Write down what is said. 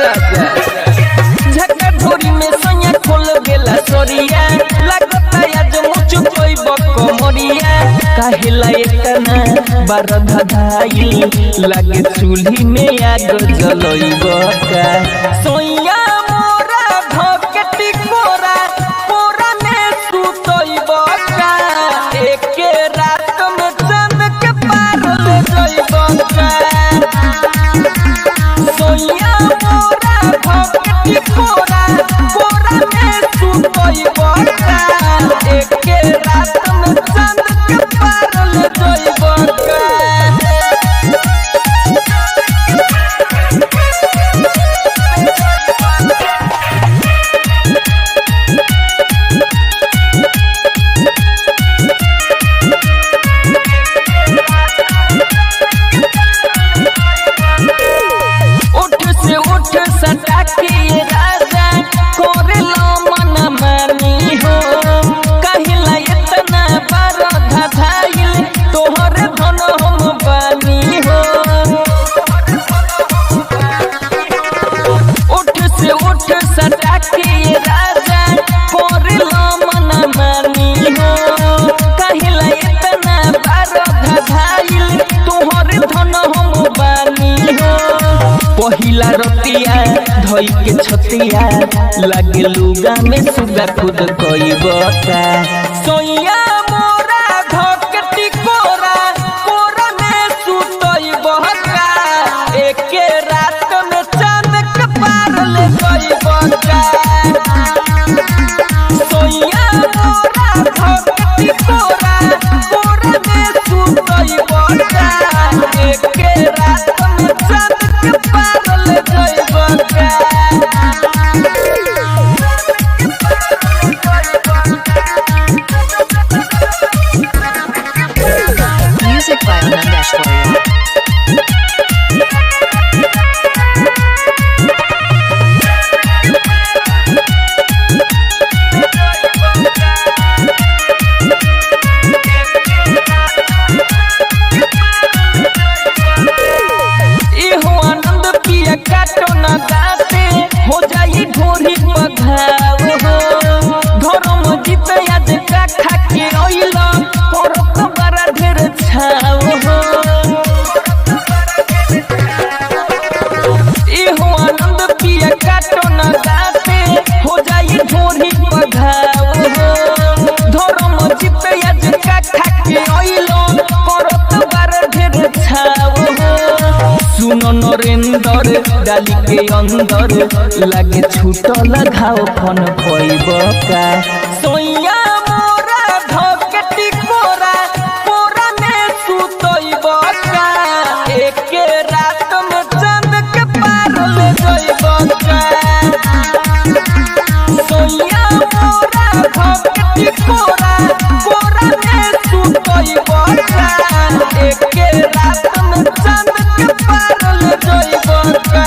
राजा झका झोरी में सैया खोल गेला सोरिया लगता आज मुचु कोई बकमरिया काहेला इतना बारधा धाई लागे चूल्ही में आग जलइब का सोइया मोरा धकेटी कोरा कोरा में सुतइब का एके रात में चांद के पार ले जइब का सोइया मोरा धकेटी कोरा कोरा में सुतइब का एके रात में चांद के पार ले जइब का राजा कोरेला मन मानी हो कहिला इतना बारधा धाइल तोहर धन हम बानी हो उठ से उठ सटा के राजा कोरेला मन मानी हो कहिला इतना बारधा धाइल तोहर धन हम बानी हो पहिला रतिया धई के छतिया लागे लुगा में सुगा खुद कइब का सोइया मोरा धकेटी कोरा कोरा में सुतइब का एके रात में चांद के पार ले जइब का सोइया मोरा धकेटी कोरा कोरा में सुतइब का एके रात में चांद के पार ले जइब का Music by Nandeshwarya. आनंद पिया काटो न दाते हो जाई ढोरी पघाव हो धर्म जीत आज का खाके ओइल परक बड़ा ढेर छाव हो इहो आनंद पिया काटो न दाते हो जाई ढोरी पघाव हो धर्म जीत आज का खाके ओइल परक बड़ा ढेर छाव हो सुनो नरेंद्र डाली के अंदर लागे छूटल घाव फन खोइब का सोइया